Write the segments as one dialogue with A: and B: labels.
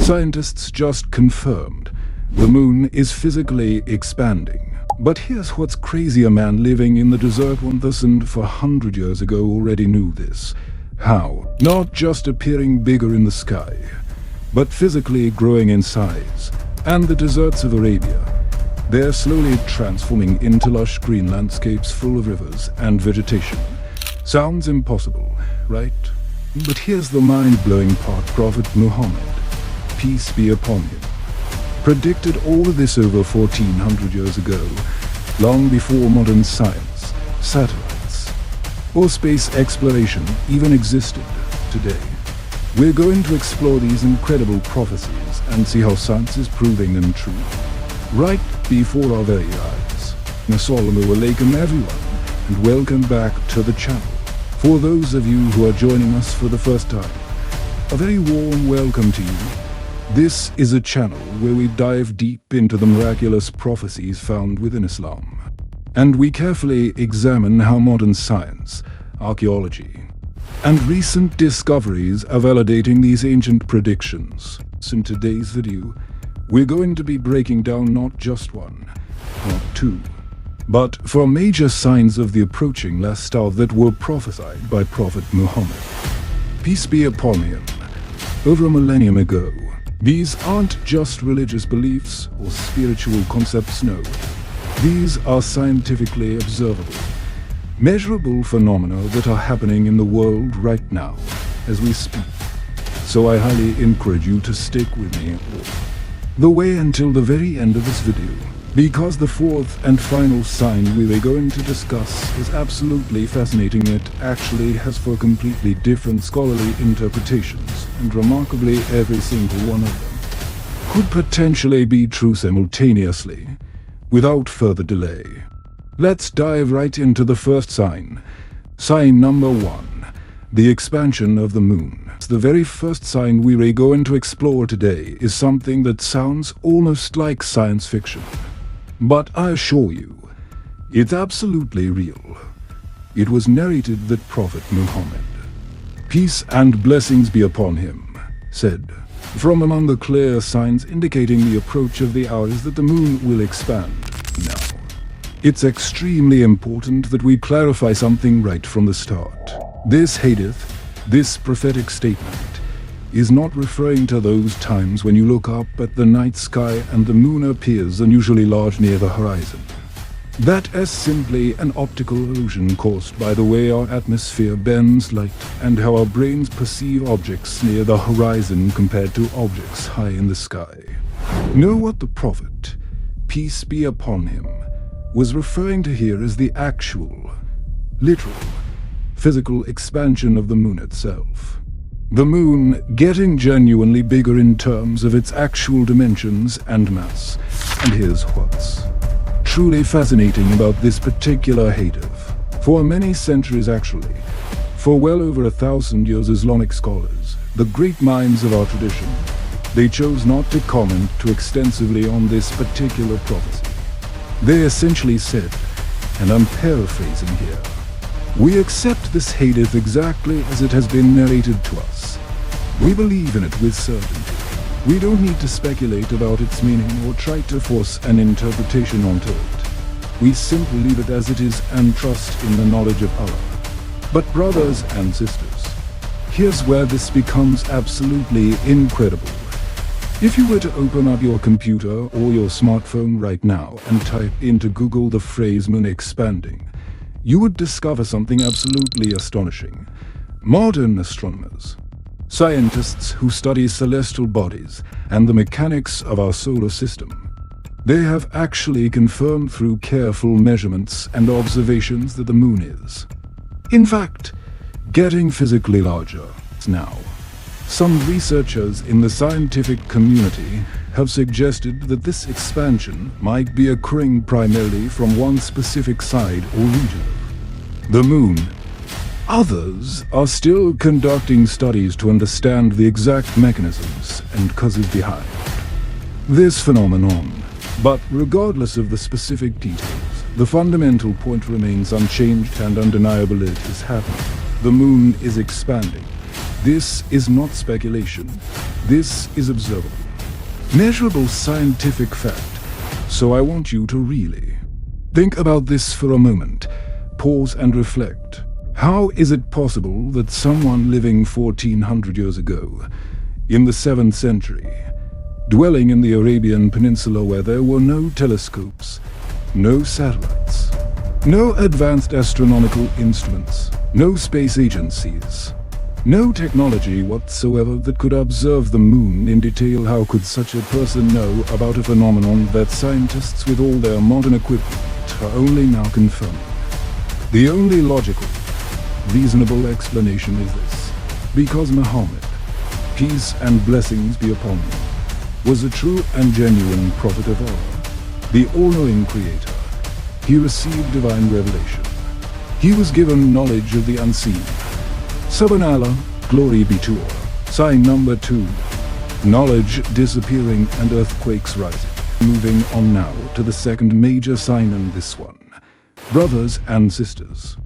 A: Scientists just confirmed the moon is physically expanding. But here's what's crazy: a man living in the desert 1,400 years ago already knew this. How? Not just appearing bigger in the sky, but physically growing in size. And the deserts of Arabia, they're slowly transforming into lush green landscapes full of rivers and vegetation. Sounds impossible, right? But here's the mind-blowing part. Prophet Muhammad, peace be upon him, predicted all of this over 1400 years ago, long before modern science, satellites, or space exploration even existed today. We're going to explore these incredible prophecies and see how science is proving them true, right before our very eyes. Assalamu Alaikum everyone, and welcome back to the channel. For those of you who are joining us for the first time, a very warm welcome to you. This is a channel where we dive deep into the miraculous prophecies found within Islam, and we carefully examine how modern science, archaeology, and recent discoveries are validating these ancient predictions. So in today's video, we're going to be breaking down not just one, not two, but 4 major signs of the approaching last hour that were prophesied by Prophet Muhammad, peace be upon him, over a millennium ago. These aren't just religious beliefs or spiritual concepts, no. These are scientifically observable, measurable phenomena that are happening in the world right now as we speak. So I highly encourage you to stick with me all the way until the very end of this video, because the 4th and final sign we are going to discuss is absolutely fascinating. It actually has 4 completely different scholarly interpretations, and remarkably every single one of them could potentially be true simultaneously. Without further delay, let's dive right into the first sign. Sign number 1, the expansion of the moon. The very first sign we are going to explore today is something that sounds almost like science fiction, but I assure you, it's absolutely real. It was narrated that Prophet Muhammad, peace and blessings be upon him, said, from among the clear signs indicating the approach of the hour is that the moon will expand. Now, it's extremely important that we clarify something right from the start. This hadith, this prophetic statement, is not referring to those times when you look up at the night sky and the moon appears unusually large near the horizon. That is simply an optical illusion caused by the way our atmosphere bends light and how our brains perceive objects near the horizon compared to objects high in the sky. Know what the Prophet, peace be upon him, was referring to here is the actual, literal, physical expansion of the moon itself. The moon getting genuinely bigger in terms of its actual dimensions and mass. And here's what's truly fascinating about this particular hadith. For many centuries actually, for well over 1,000 years, Islamic scholars, the great minds of our tradition, they chose not to comment too extensively on this particular prophecy. They essentially said, and I'm paraphrasing here, we accept this hadith exactly as it has been narrated to us. We believe in it with certainty. We don't need to speculate about its meaning or try to force an interpretation onto it. We simply leave it as it is and trust in the knowledge of Allah. But brothers and sisters, here's where this becomes absolutely incredible. If you were to open up your computer or your smartphone right now and type into Google the phrase moon expanding, you would discover something absolutely astonishing. Modern astronomers, scientists who study celestial bodies and the mechanics of our solar system, they have actually confirmed through careful measurements and observations that the moon is, in fact, getting physically larger. Now, some researchers in the scientific community have suggested that this expansion might be occurring primarily from one specific side or region of the moon. Others are still conducting studies to understand the exact mechanisms and causes behind this phenomenon. But regardless of the specific details, the fundamental point remains unchanged and undeniable: it is happening. The moon is expanding. This is not speculation. This is observable, measurable scientific fact. So I want you to really think about this for a moment. Pause and reflect. How is it possible that someone living 1400 years ago, in the 7th century, dwelling in the Arabian Peninsula where there were no telescopes, no satellites, no advanced astronomical instruments, no space agencies, no technology whatsoever that could observe the moon in detail, how could such a person know about a phenomenon that scientists with all their modern equipment are only now confirming? The only logical, reasonable explanation is this: because Muhammad, peace and blessings be upon him, was a true and genuine prophet of Allah, the all-knowing creator. He received divine revelation. He was given knowledge of the unseen. Subhanallah, glory be to Allah. Sign number 2. Knowledge disappearing and earthquakes rising. Moving on now to the second major sign, and this one, brothers and sisters,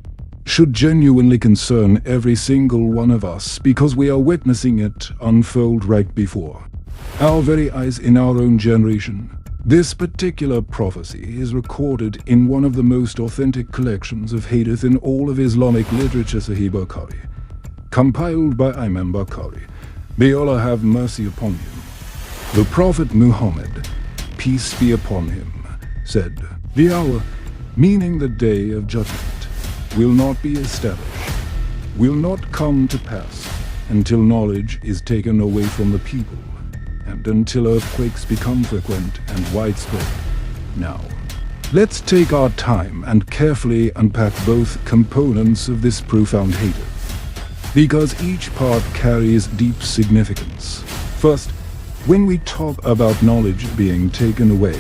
A: should genuinely concern every single one of us, because we are witnessing it unfold right before our very eyes in our own generation. This particular prophecy is recorded in one of the most authentic collections of hadith in all of Islamic literature, Sahih Bukhari, compiled by Imam Bukhari. May Allah have mercy upon him. The Prophet Muhammad, peace be upon him, said, "The hour, meaning the day of judgment, will not be established, will not come to pass until knowledge is taken away from the people, and until earthquakes become frequent and widespread." Now, let's take our time and carefully unpack both components of this profound hadith, because each part carries deep significance. First, when we talk about knowledge being taken away,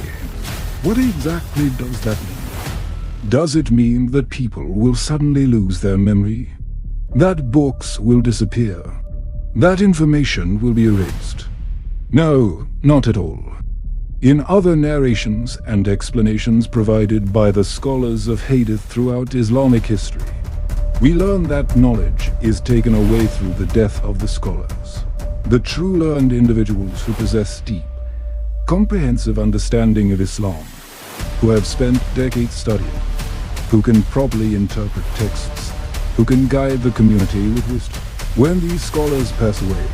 A: what exactly does that mean? Does it mean that people will suddenly lose their memory? That books will disappear? That information will be erased? No, not at all. In other narrations and explanations provided by the scholars of hadith throughout Islamic history, we learn that knowledge is taken away through the death of the scholars, the true learned individuals who possess deep, comprehensive understanding of Islam, who have spent decades studying, who can properly interpret texts, who can guide the community with wisdom. When these scholars pass away,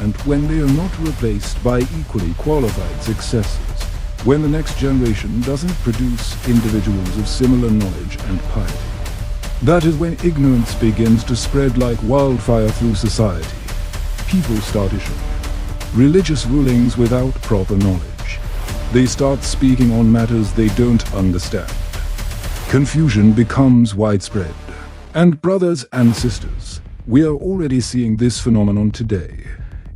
A: and when they are not replaced by equally qualified successors, when the next generation doesn't produce individuals of similar knowledge and piety, that is when ignorance begins to spread like wildfire through society. People start issuing religious rulings without proper knowledge. They start speaking on matters they don't understand. Confusion becomes widespread. And brothers and sisters, we are already seeing this phenomenon today.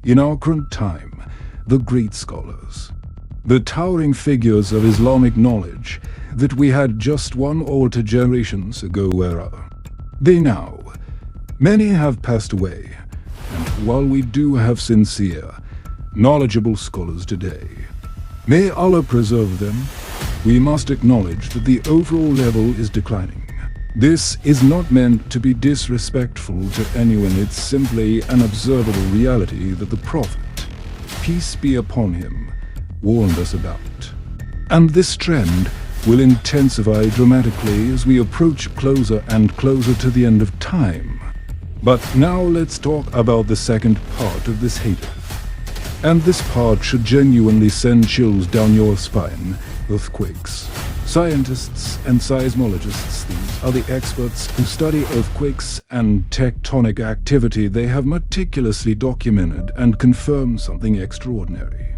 A: In our current time, the great scholars, the towering figures of Islamic knowledge that we had just one or two generations ago, where are they now? Many have passed away, and while we do have sincere, knowledgeable scholars today, may Allah preserve them, we must acknowledge that the overall level is declining. This is not meant to be disrespectful to anyone, it's simply an observable reality that the Prophet, peace be upon him, warned us about. And this trend will intensify dramatically as we approach closer and closer to the end of time. But now let's talk about the second part of this hadith. And this part should genuinely send chills down your spine. Earthquakes. Scientists and seismologists, these are the experts who study earthquakes and tectonic activity. They have meticulously documented and confirmed something extraordinary.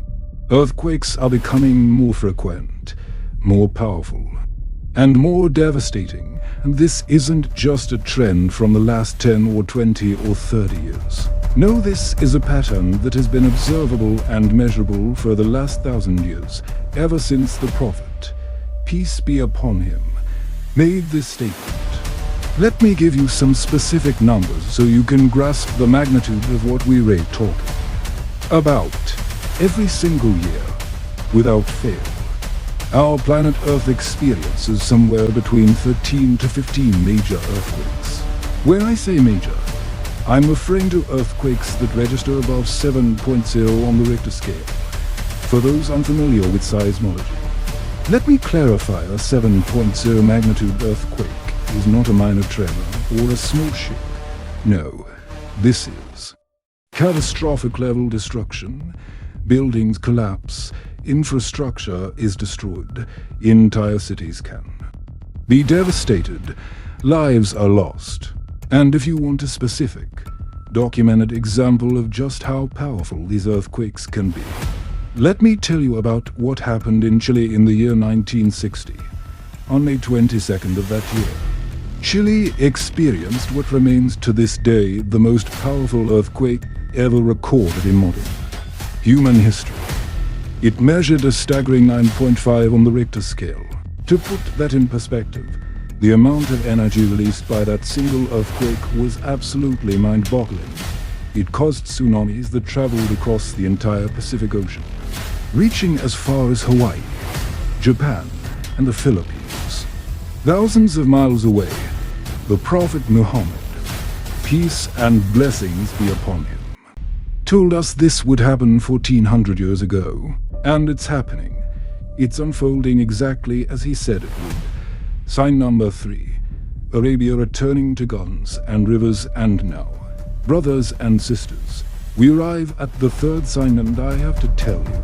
A: Earthquakes are becoming more frequent, more powerful, and more devastating. And this isn't just a trend from the last 10 or 20 or 30 years. No, this is a pattern that has been observable and measurable for the last 1,000 years, ever since the Prophet, peace be upon him, made this statement. Let me give you some specific numbers so you can grasp the magnitude of what we're talking about. Every single year, without fail, our planet Earth experiences somewhere between 13 to 15 major earthquakes. When I say major, I'm referring to earthquakes that register above 7.0 on the Richter scale, for those unfamiliar with seismology. Let me clarify, a 7.0 magnitude earthquake is not a minor tremor or a small shake. No, this is catastrophic level destruction. Buildings collapse, infrastructure is destroyed, entire cities can be devastated, lives are lost. And if you want a specific, documented example of just how powerful these earthquakes can be, let me tell you about what happened in Chile in the year 1960. On May 22nd of that year, Chile experienced what remains to this day the most powerful earthquake ever recorded in modern human history. It measured a staggering 9.5 on the Richter scale. To put that in perspective, the amount of energy released by that single earthquake was absolutely mind-boggling. It caused tsunamis that traveled across the entire Pacific Ocean, reaching as far as Hawaii, Japan, and the Philippines. Thousands of miles away, the Prophet Muhammad, peace and blessings be upon him, told us this would happen 1400 years ago. And it's happening. It's unfolding exactly as he said it would. Sign number 3. Arabia returning to guns and rivers, and now, brothers and sisters, we arrive at the third sign, and I have to tell you,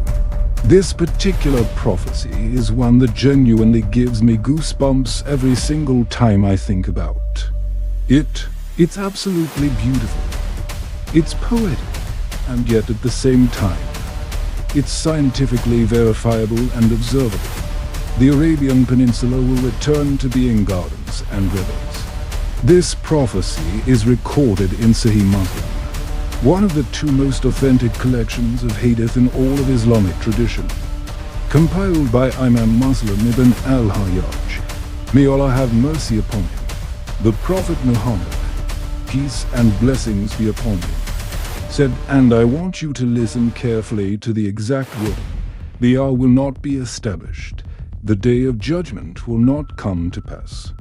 A: this particular prophecy is one that genuinely gives me goosebumps every single time I think about it. It's absolutely beautiful. It's poetic, and yet at the same time, it's scientifically verifiable and observable. The Arabian Peninsula will return to being gardens and rivers. This prophecy is recorded in Sahih Muslim, one of the 2 most authentic collections of hadith in all of Islamic tradition, compiled by Imam Muslim ibn al-Hajjaj. May Allah have mercy upon him. The Prophet Muhammad, peace and blessings be upon him, said, and I want you to listen carefully to the exact word: the hour will not be established, the day of judgment will not come to pass,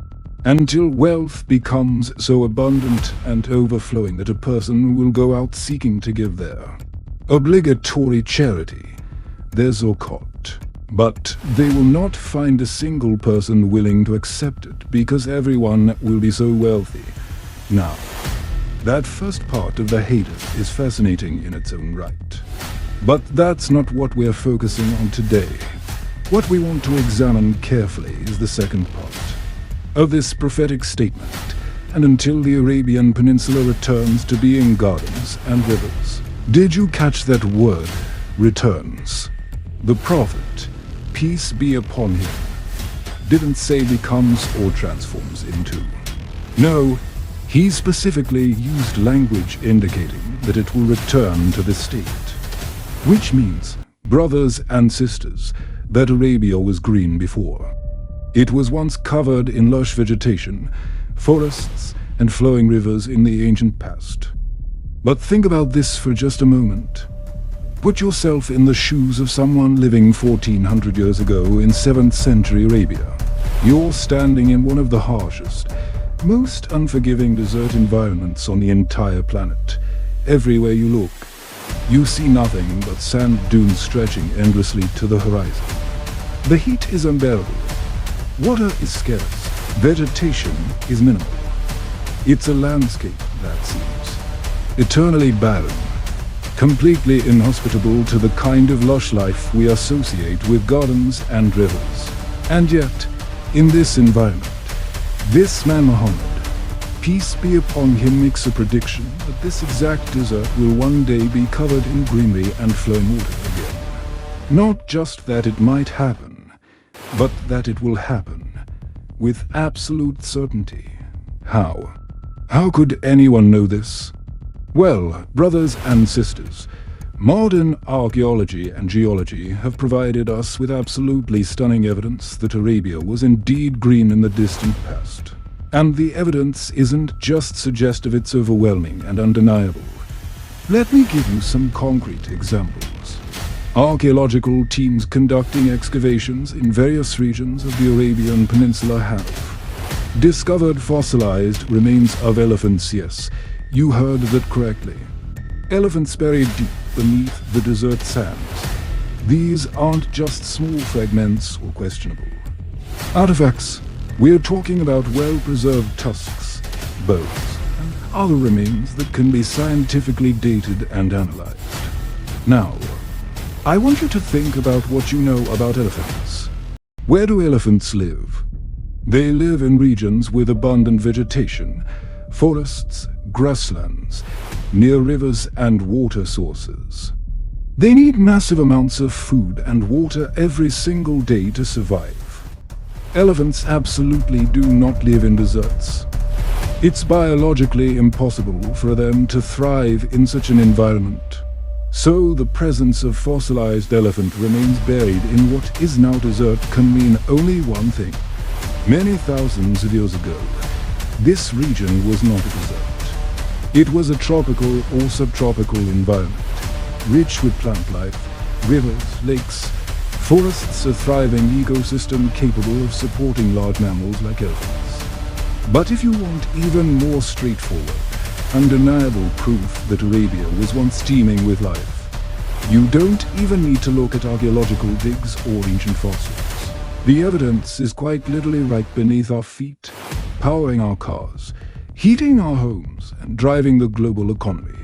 A: until wealth becomes so abundant and overflowing that a person will go out seeking to give their obligatory charity, their zakat, but they will not find a single person willing to accept it, because everyone will be so wealthy. Now, that first part of the hadith is fascinating in its own right. But that's not what we're focusing on today. What we want to examine carefully is the second part of this prophetic statement: and until the Arabian Peninsula returns to being gardens and rivers. Did you catch that word, returns? The Prophet, peace be upon him, didn't say becomes or transforms into. No, he specifically used language indicating that it will return to this state. Which means, brothers and sisters, that Arabia was green before. It was once covered in lush vegetation, forests, and flowing rivers in the ancient past. But think about this for just a moment. Put yourself in the shoes of someone living 1400 years ago in 7th century Arabia. You're standing in one of the harshest, most unforgiving desert environments on the entire planet. Everywhere you look, you see nothing but sand dunes stretching endlessly to the horizon. The heat is unbearable. Water is scarce. Vegetation is minimal. It's a landscape that seems eternally barren, completely inhospitable to the kind of lush life we associate with gardens and rivers. And yet, in this environment, this man Muhammad, peace be upon him, makes a prediction that this exact desert will one day be covered in greenery and flowing water again. Not just that it might happen, but that it will happen with absolute certainty. How? How could anyone know this? Well, brothers and sisters, modern archaeology and geology have provided us with absolutely stunning evidence that Arabia was indeed green in the distant past. And the evidence isn't just suggestive, it's overwhelming and undeniable. Let me give you some concrete examples. Archaeological teams conducting excavations in various regions of the Arabian Peninsula have discovered fossilized remains of elephants, yes, You heard that correctly. Elephants buried deep beneath the desert sands. These aren't just small fragments or questionable artifacts. We're talking about well-preserved tusks, bones, and other remains that can be scientifically dated and analyzed. Now, I want you to think about what you know about elephants. Where do elephants live? They live in regions with abundant vegetation, forests, grasslands, near rivers and water sources. They need massive amounts of food and water every single day to survive. Elephants absolutely do not live in deserts. It's biologically impossible for them to thrive in such an environment. So the presence of fossilized elephant remains buried in what is now desert can mean only one thing. Many thousands of years ago, this region was not a desert. It was a tropical or subtropical environment, rich with plant life, rivers, lakes, forests, a thriving ecosystem capable of supporting large mammals like elephants. But if you want even more straightforward, undeniable proof that Arabia was once teeming with life, you don't even need to look at archaeological digs or ancient fossils. The evidence is quite literally right beneath our feet, powering our cars, heating our homes, and driving the global economy.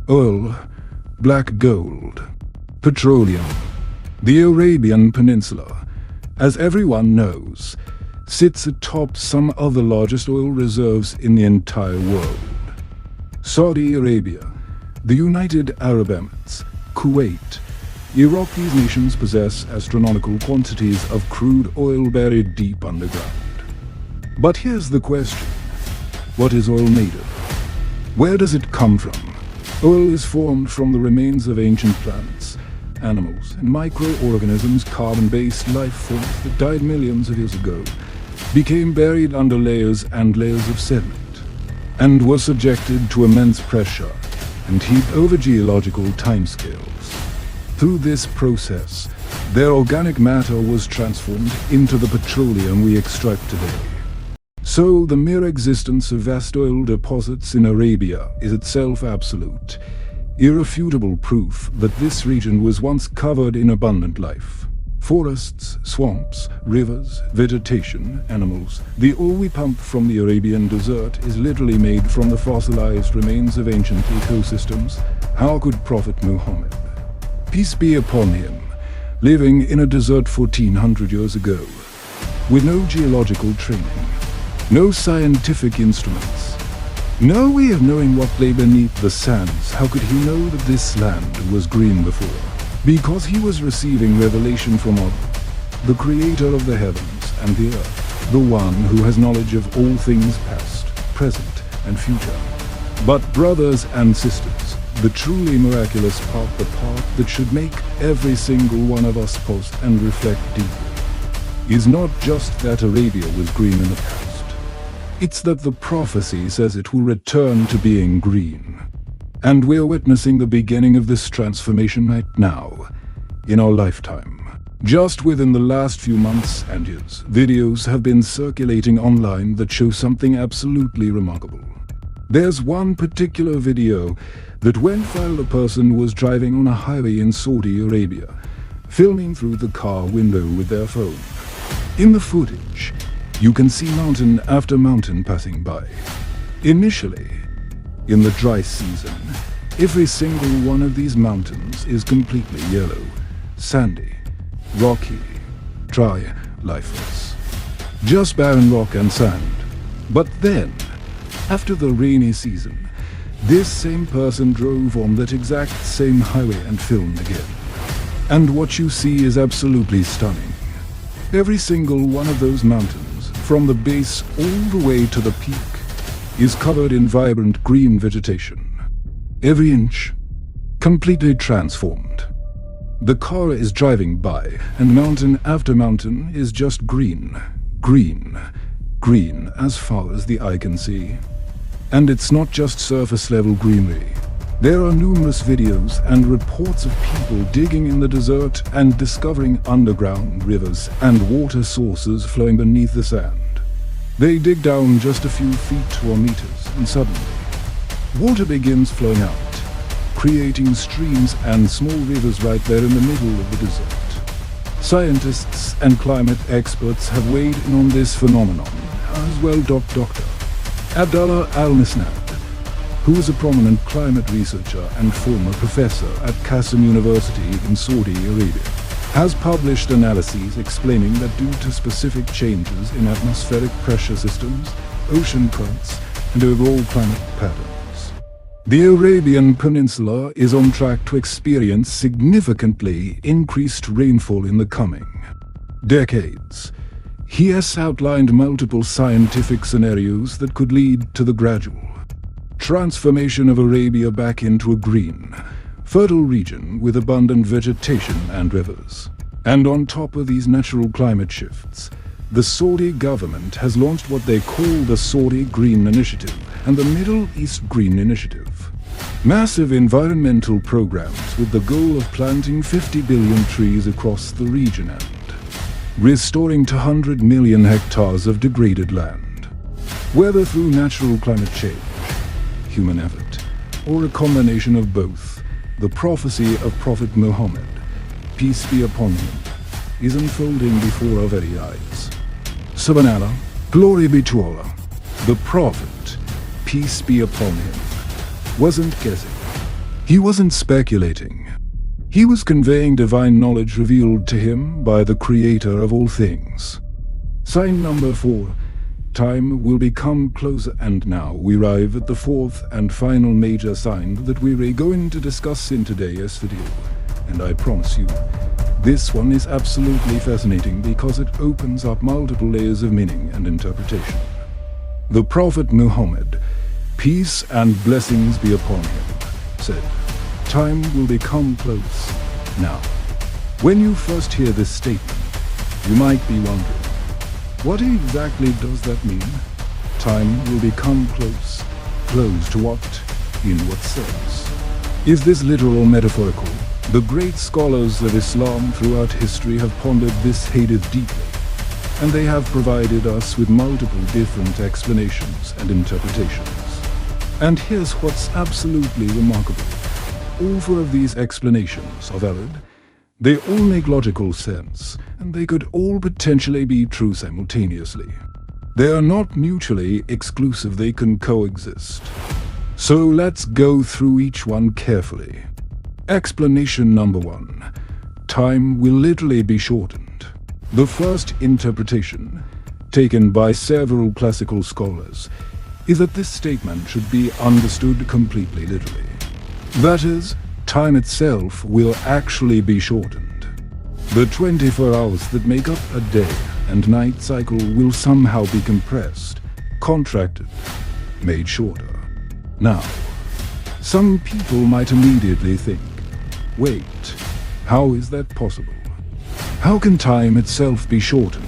A: Oil, black gold, petroleum. The Arabian Peninsula, as everyone knows, sits atop some of the largest oil reserves in the entire world. Saudi Arabia, the United Arab Emirates, Kuwait, Iraq, these nations possess astronomical quantities of crude oil buried deep underground. But here's the question. What is oil made of? Where does it come from? Oil is formed from the remains of ancient plants, animals, and microorganisms. Carbon-based life forms that died millions of years ago became buried under layers and layers of sediment, and were subjected to immense pressure and heat over geological timescales. Through this process, their organic matter was transformed into the petroleum we extract today. So the mere existence of vast oil deposits in Arabia is itself absolute, irrefutable proof that this region was once covered in abundant life. Forests, swamps, rivers, vegetation, animals. The oil we pump from the Arabian desert is literally made from the fossilized remains of ancient ecosystems. How could Prophet Muhammad, peace be upon him, living in a desert 1400 years ago, with no geological training, no scientific instruments, no way of knowing what lay beneath the sands, how could he know that this land was green before? Because he was receiving revelation from Allah, the creator of the heavens and the earth, the one who has knowledge of all things past, present, and future. But brothers and sisters, the truly miraculous part, the part that should make every single one of us pause and reflect deeply, is not just that Arabia was green in the past. It's that the prophecy says it will return to being green. And we're witnessing the beginning of this transformation right now, in our lifetime. Just within the last few months and years, videos have been circulating online that show something absolutely remarkable. There's one particular video that went viral. A person was driving on a highway in Saudi Arabia, filming through the car window with their phone. In the footage, you can see mountain after mountain passing by. Initially, in the dry season, every single one of these mountains is completely yellow, sandy, rocky, dry, lifeless. Just barren rock and sand. But then, after the rainy season, this same person drove on that exact same highway and filmed again. And what you see is absolutely stunning. Every single one of those mountains, from the base all the way to the peak, is covered in vibrant green vegetation. Every inch, completely transformed. The car is driving by, and mountain after mountain is just green, green, green as far as the eye can see. And it's not just surface level greenery. There are numerous videos and reports of people digging in the desert and discovering underground rivers and water sources flowing beneath the sand. They dig down just a few feet or meters, and suddenly, Water begins flowing out, creating streams and small rivers right there in the middle of the desert. Scientists and climate experts have weighed in on this phenomenon, as well Dr. Abdullah Al-Misnad, who is a prominent climate researcher and former professor at Qasim University in Saudi Arabia, has published analyses explaining that due to specific changes in atmospheric pressure systems, ocean currents, and overall climate patterns, the Arabian Peninsula is on track to experience significantly increased rainfall in the coming decades. He has outlined multiple scientific scenarios that could lead to the gradual transformation of Arabia back into a green, fertile region with abundant vegetation and rivers. And on top of these natural climate shifts, the Saudi government has launched what they call the Saudi Green Initiative and the Middle East Green Initiative. Massive environmental programs with the goal of planting 50 billion trees across the region and restoring 200 million hectares of degraded land. Whether through natural climate change, human effort, or a combination of both, the prophecy of Prophet Muhammad, peace be upon him, is unfolding before our very eyes. Subhanallah, glory be to Allah. The Prophet, peace be upon him, wasn't guessing. He wasn't speculating. He was conveying divine knowledge revealed to him by the Creator of all things. Sign number 4. Time will become closer, and now we arrive at the fourth and final major sign that we're going to discuss in today's video. And I promise you, this one is absolutely fascinating because it opens up multiple layers of meaning and interpretation. The Prophet Muhammad, peace and blessings be upon him, said, "Time will become close." Now, when you first hear this statement, you might be wondering, what exactly does that mean? Time will become close. Close to what? In what sense? Is this literal or metaphorical? The great scholars of Islam throughout history have pondered this hadith deeply, and they have provided us with multiple different explanations and interpretations. And here's what's absolutely remarkable. All 4 of these explanations are valid. They all make logical sense, and they could all potentially be true simultaneously. They are not mutually exclusive, they can coexist. So let's go through each one carefully. Explanation number 1. Time will literally be shortened. The first interpretation, taken by several classical scholars, is that this statement should be understood completely literally. That is, time itself will actually be shortened. The 24 hours that make up a day and night cycle will somehow be compressed, contracted, made shorter. Now, some people might immediately think, wait, how is that possible? How can time itself be shortened?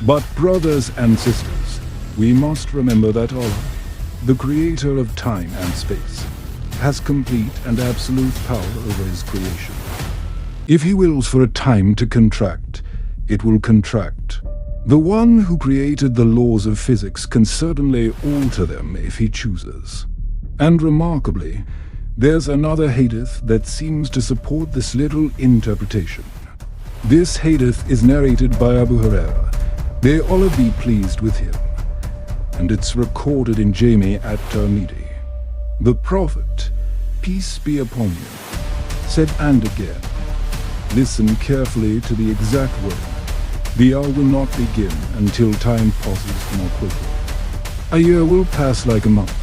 A: But brothers and sisters, we must remember that Allah, the creator of time and space, has complete and absolute power over his creation. If he wills for a time to contract, it will contract. The one who created the laws of physics can certainly alter them if he chooses. And remarkably, there's another hadith that seems to support this little interpretation. This hadith is narrated by Abu Hurairah, may Allah be pleased with him, and it's recorded in Jami at-Tirmidhi. The Prophet, peace be upon him, said, and again, listen carefully to the exact word, the hour will not begin until time passes more quickly. A year will pass like a month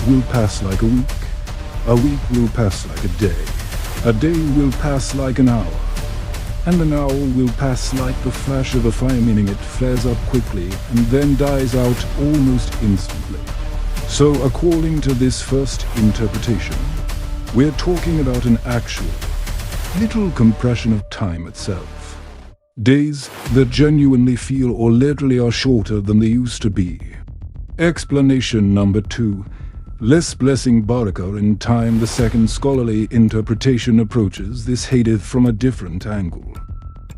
A: will pass like a week will pass like a day will pass like an hour, and an hour will pass like the flash of a fire, meaning it flares up quickly and then dies out almost instantly. So according to this first interpretation, we're talking about an actual, literal compression of time itself. Days that genuinely feel or literally are shorter than they used to be. Explanation number 2. Less blessing Barakah in time. The second scholarly interpretation approaches this hadith from a different angle.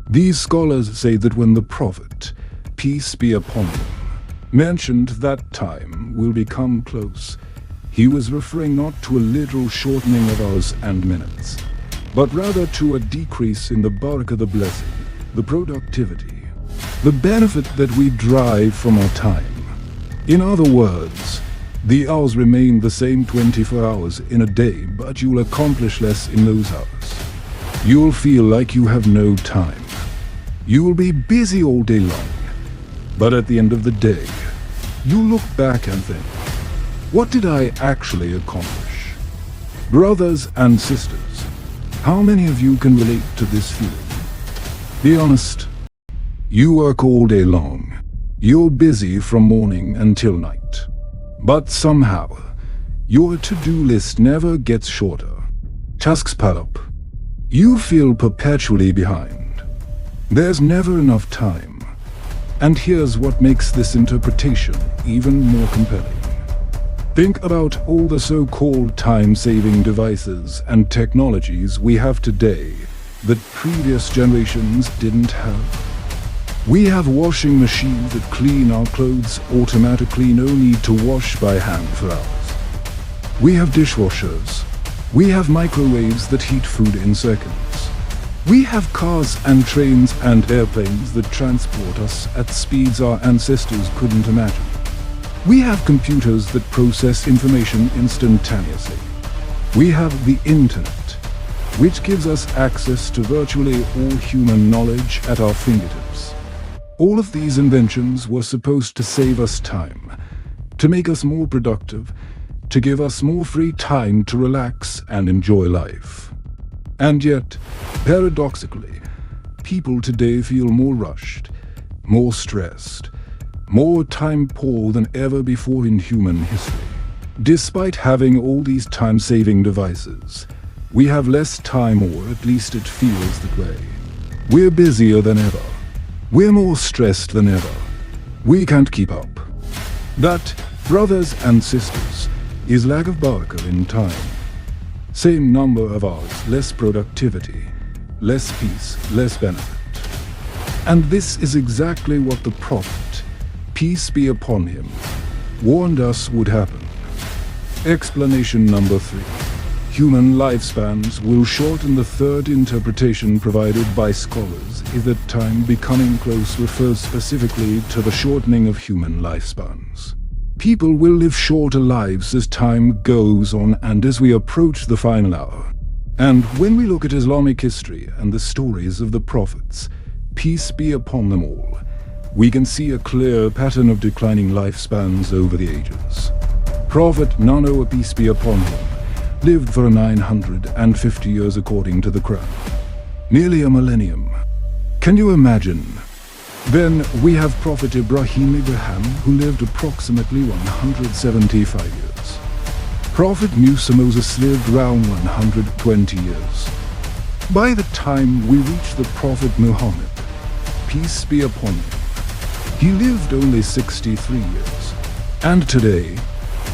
A: These scholars say that when the Prophet, peace be upon him, mentioned that time will become close, he was referring not to a literal shortening of hours and minutes, but rather to a decrease in the Barakah, the blessing, the productivity, the benefit that we derive from our time. In other words, the hours remain the same 24 hours in a day, but you'll accomplish less in those hours. You'll feel like you have no time. You will be busy all day long, but at the end of the day, you look back and think, what did I actually accomplish? Brothers and sisters, how many of you can relate to this feeling? Be honest. You work all day long. You're busy from morning until night. But somehow, your to-do list never gets shorter. Tasks pile up. You feel perpetually behind. There's never enough time. And here's what makes this interpretation even more compelling. Think about all the so-called time-saving devices and technologies we have today that previous generations didn't have. We have washing machines that clean our clothes automatically, no need to wash by hand for hours. We have dishwashers. We have microwaves that heat food in seconds. We have cars and trains and airplanes that transport us at speeds our ancestors couldn't imagine. We have computers that process information instantaneously. We have the internet, which gives us access to virtually all human knowledge at our fingertips. All of these inventions were supposed to save us time, to make us more productive, to give us more free time to relax and enjoy life. And yet, paradoxically, people today feel more rushed, more stressed, more time poor than ever before in human history. Despite having all these time-saving devices, we have less time, or at least it feels that way. We're busier than ever. We're more stressed than ever. We can't keep up. That, brothers and sisters, is lack of barakah in time. Same number of hours, less productivity, less peace, less benefit. And this is exactly what the Prophet, peace be upon him, warned us would happen. Explanation number 3. Human lifespans will shorten. The third interpretation provided by scholars is that time becoming close refers specifically to the shortening of human lifespans. People will live shorter lives as time goes on and as we approach the final hour. And when we look at Islamic history and the stories of the prophets, peace be upon them all, we can see a clear pattern of declining lifespans over the ages. Prophet Noah, peace be upon him, lived for 950 years according to the Quran. Nearly a millennium. Can you imagine? Then we have Prophet Abraham, who lived approximately 175 years. Prophet Musa, Moses, lived around 120 years. By the time we reach the Prophet Muhammad, peace be upon him, he lived only 63 years. And today,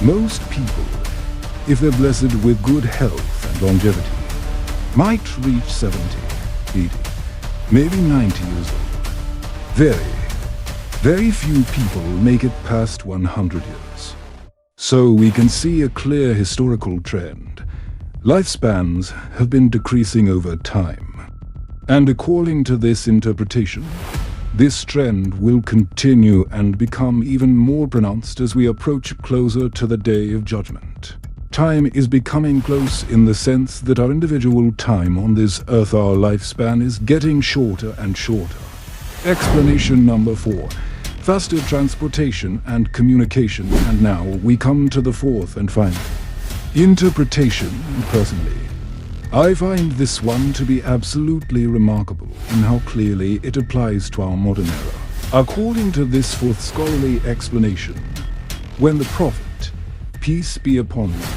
A: most people, if they're blessed with good health and longevity, might reach 70, 80, maybe 90 years old. Very few people make it past 100 years. So we can see a clear historical trend. Lifespans have been decreasing over time. And according to this interpretation, this trend will continue and become even more pronounced as we approach closer to the Day of Judgment. Time is becoming close in the sense that our individual time on this earth, our lifespan, is getting shorter and shorter. Explanation number 4. Faster transportation and communication. And now we come to the fourth and final interpretation. And personally, I find this one to be absolutely remarkable in how clearly it applies to our modern era. According to this fourth scholarly explanation, when the Prophet, peace be upon him,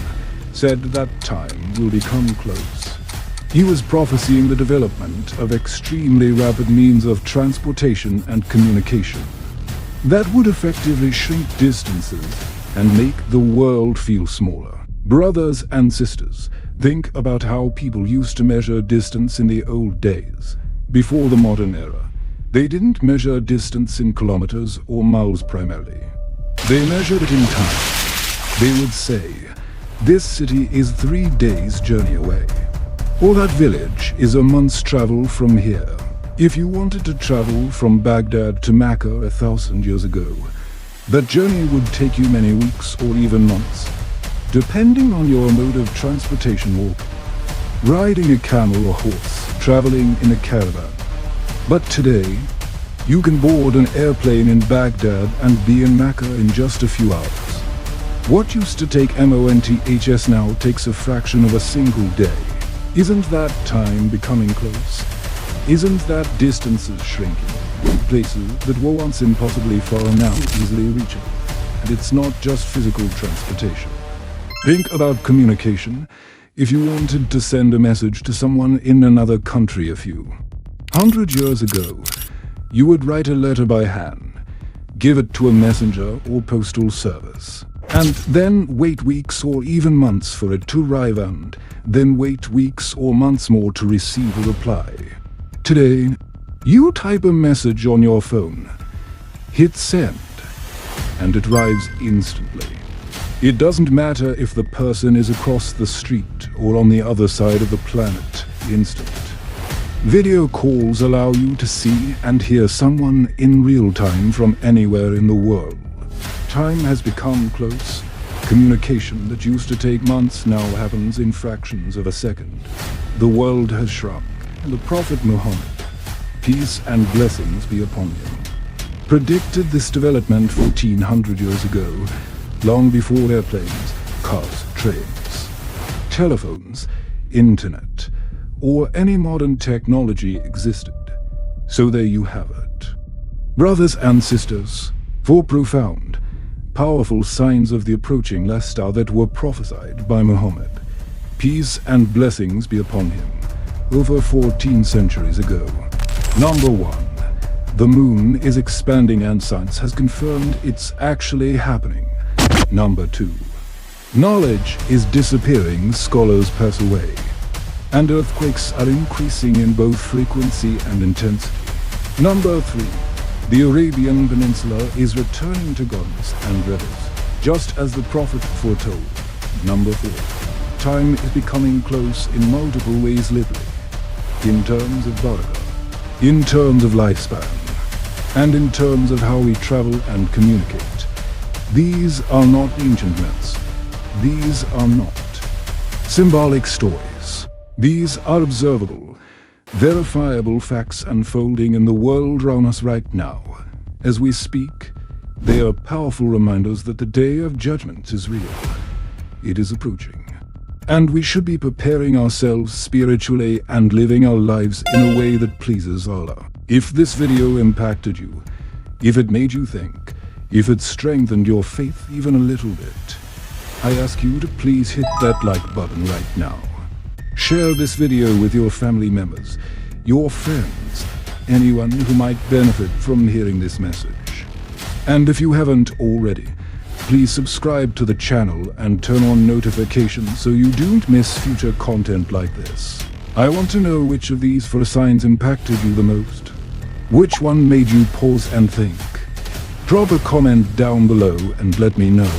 A: said that time will become close, he was prophesying the development of extremely rapid means of transportation and communication that would effectively shrink distances and make the world feel smaller. Brothers and sisters, think about how people used to measure distance in the old days, before the modern era. They didn't measure distance in kilometers or miles primarily. They measured it in time. They would say, This city is 3 days' journey away. Or that village is a month's travel from here. If you wanted to travel from Baghdad to Mecca 1,000 years ago, that journey would take you many weeks or even months, depending on your mode of transportation: walking, riding a camel or horse, traveling in a caravan. But today, you can board an airplane in Baghdad and be in Mecca in just a few hours. What used to take months now takes a fraction of a single day. Isn't that time becoming close? Isn't that distances shrinking? Places that were once impossibly far are now easily reachable. And it's not just physical transportation. Think about communication. If you wanted to send a message to someone in another country a few 100 years ago, you would write a letter by hand, give it to a messenger or postal service, and then wait weeks or even months for it to arrive, and then wait weeks or months more to receive a reply. Today, you type a message on your phone, hit send, and it arrives instantly. It doesn't matter if the person is across the street or on the other side of the planet, instant. Video calls allow you to see and hear someone in real time from anywhere in the world. Time has become close. Communication that used to take months now happens in fractions of a second. The world has shrunk, and the Prophet Muhammad, peace and blessings be upon him, predicted this development 1400 years ago, long before airplanes, cars, trains, telephones, internet, or any modern technology existed. So there you have it. Brothers and sisters, 4 profound, powerful signs of the approaching last star that were prophesied by Muhammad, peace and blessings be upon him, over 14 centuries ago. Number 1. The moon is expanding and science has confirmed it's actually happening. Number 2. Knowledge is disappearing, scholars pass away, and earthquakes are increasing in both frequency and intensity. Number 3. The Arabian Peninsula is returning to gods and rivers, just as the Prophet foretold. Number 4. Time is becoming close in multiple ways, literally, in terms of Barakah, in terms of lifespan, and in terms of how we travel and communicate. These are not ancient myths. These are not symbolic stories. These are observable, verifiable facts unfolding in the world around us right now. As we speak, they are powerful reminders that the day of judgment is real. It is approaching. And we should be preparing ourselves spiritually and living our lives in a way that pleases Allah. If this video impacted you, if it made you think, if it strengthened your faith even a little bit, I ask you to please hit that like button right now. Share this video with your family members, your friends, anyone who might benefit from hearing this message. And if you haven't already, please subscribe to the channel and turn on notifications so you don't miss future content like this. I want to know which of these 4 signs impacted you the most. Which one made you pause and think? Drop a comment down below and let me know.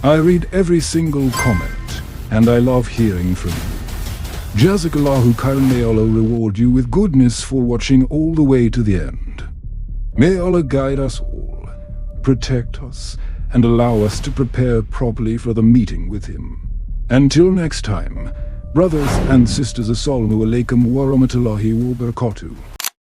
A: I read every single comment, and I love hearing from you. Jazakallahu khairan, may Allah reward you with goodness for watching all the way to the end. May Allah guide us all, protect us, and allow us to prepare properly for the meeting with Him. Until next time, brothers and sisters, Assalamu Alaikum wa rahmatullahi wa barakatuh.